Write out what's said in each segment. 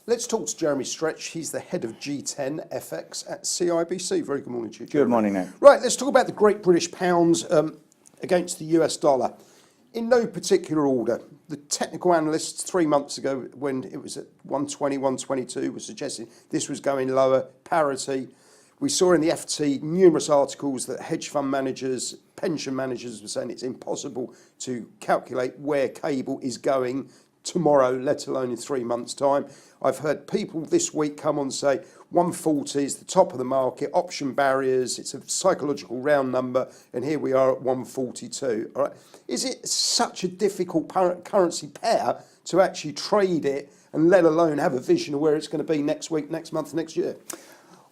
Let's talk to Jeremy Stretch. He's the head of G10 FX at CIBC. Very good morning to you, Jeremy. Good morning, Nick. Right, let's talk about the Great British Pound against the US dollar. In no particular order, the technical analysts 3 months ago, when it was at 120, 122, were suggesting this was going lower, parity. We saw in the FT numerous articles that hedge fund managers, pension managers were saying it's impossible to calculate where cable is going tomorrow, let alone in 3 months' time. I've heard people this week come on and say 140 is the top of the market, option barriers, it's a psychological round number, and here we are at 142. All right. Is it such a difficult currency pair to actually trade it and let alone have a vision of where it's going to be next week, next month, next year?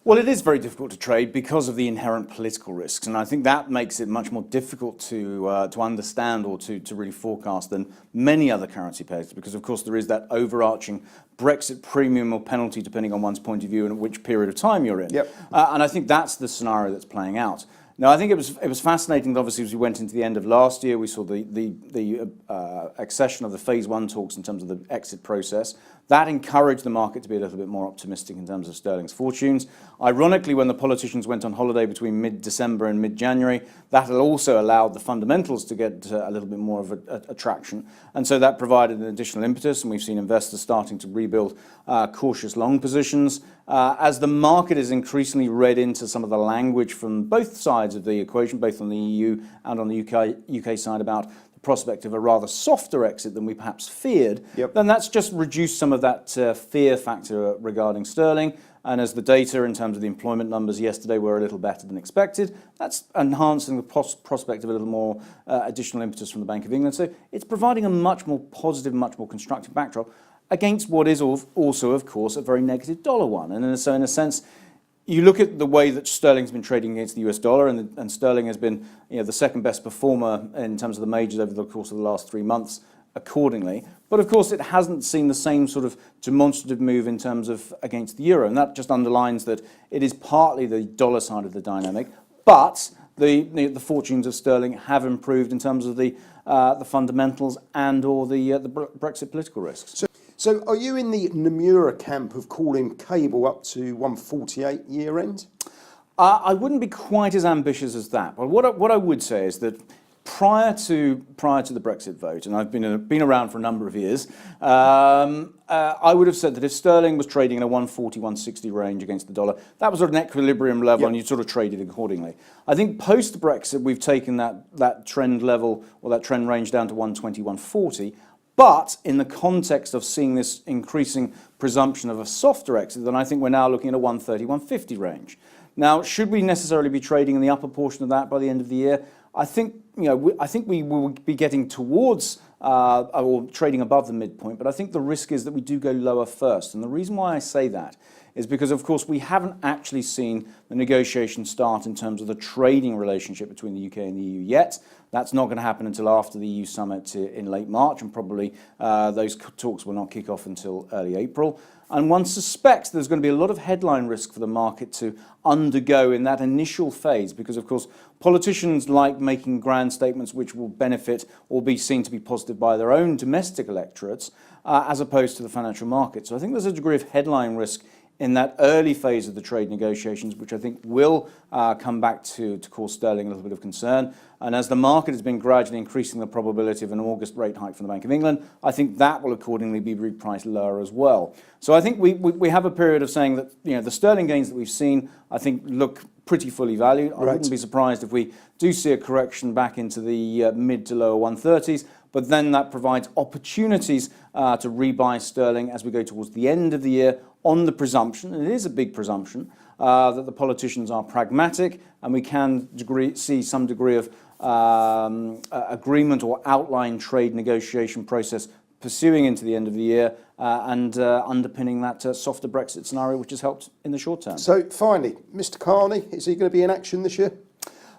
Well, it is very difficult to trade because of the inherent political risks, and I think that makes it much more difficult to understand or to really forecast than many other currency pairs, because of course there is that overarching Brexit premium or penalty depending on one's point of view and which period of time you're in. Yep. And I think that's the scenario that's playing out. Now, I think it was fascinating, obviously, as we went into the end of last year, we saw the accession of the phase one talks in terms of the exit process. That encouraged the market to be a little bit more optimistic in terms of sterling's fortunes. Ironically, when the politicians went on holiday between mid-December and mid-January, that also allowed the fundamentals to get a little bit more of a traction. And so that provided an additional impetus, and we've seen investors starting to rebuild cautious long positions. As the market is increasingly read into some of the language from both sides of the equation, both on the EU and on the UK side, about the prospect of a rather softer exit than we perhaps feared, then that's just reduced some of that fear factor regarding sterling. And as the data in terms of the employment numbers yesterday were a little better than expected, that's enhancing the prospect of a little more additional impetus from the Bank of England. So it's providing a much more positive, much more constructive backdrop against what is also, of course, a very negative dollar one. And so in a sense, you look at the way that sterling's been trading against the US dollar, and sterling has been the second best performer in terms of the majors over the course of the last 3 months accordingly. But of course, it hasn't seen the same sort of demonstrative move in terms of against the euro. And that just underlines that it is partly the dollar side of the dynamic, but the fortunes of sterling have improved in terms of the fundamentals and or the Brexit political risks. So are you in the Nomura camp of calling cable up to 148 year end? I wouldn't be quite as ambitious as that. But what I would say is that prior to the Brexit vote, and I've been around for a number of years, I would have said that if sterling was trading in a 140, 160 range against the dollar, that was sort of an equilibrium level, and you sort of traded accordingly. I think post Brexit, we've taken that trend level or that trend range down to 120, 140. But in the context of seeing this increasing presumption of a softer exit, then I think we're now looking at a 130, 150 range. Now, should we necessarily be trading in the upper portion of that by the end of the year? I think we will be getting towards or trading above the midpoint, but I think the risk is that we do go lower first. And the reason why I say that is because, of course, we haven't actually seen the negotiation start in terms of the trading relationship between the UK and the EU yet. That's not going to happen until after the EU summit in late March, and probably those talks will not kick off until early April. And one suspects there's going to be a lot of headline risk for the market to undergo in that initial phase, because, of course, politicians like making grand statements which will benefit or be seen to be positive by their own domestic electorates, as opposed to the financial market. So I think there's a degree of headline risk in that early phase of the trade negotiations, which I think will come back to cause sterling a little bit of concern. And as the market has been gradually increasing the probability of an August rate hike from the Bank of England, I think that will accordingly be repriced lower as well. So I think we have a period of saying that the sterling gains that we've seen, I think, look pretty fully valued. I wouldn't be surprised if we do see a correction back into the mid to lower 130s, but then that provides opportunities to rebuy sterling as we go towards the end of the year on the presumption, and it is a big presumption, that the politicians are pragmatic, and we can see some degree of agreement or outline trade negotiation process pursuing into the end of the year and underpinning that softer Brexit scenario, which has helped in the short term. So finally, Mr. Carney, is he going to be in action this year?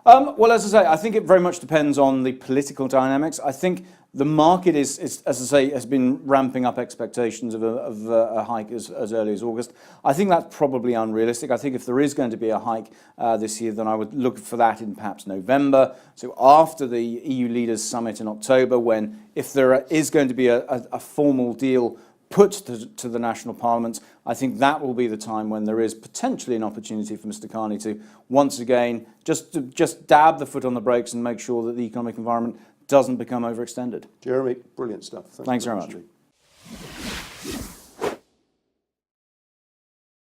Well, as I say, I think it very much depends on the political dynamics. I think the market is as I say, has been ramping up expectations of a hike as early as August. I think that's probably unrealistic. I think if there is going to be a hike this year, then I would look for that in perhaps November. So after the EU leaders summit in October, when if there is going to be a formal deal put to the national parliaments, I think that will be the time when there is potentially an opportunity for Mr. Carney to once again just dab the foot on the brakes and make sure that the economic environment doesn't become overextended. Jeremy, brilliant stuff. Thanks very much.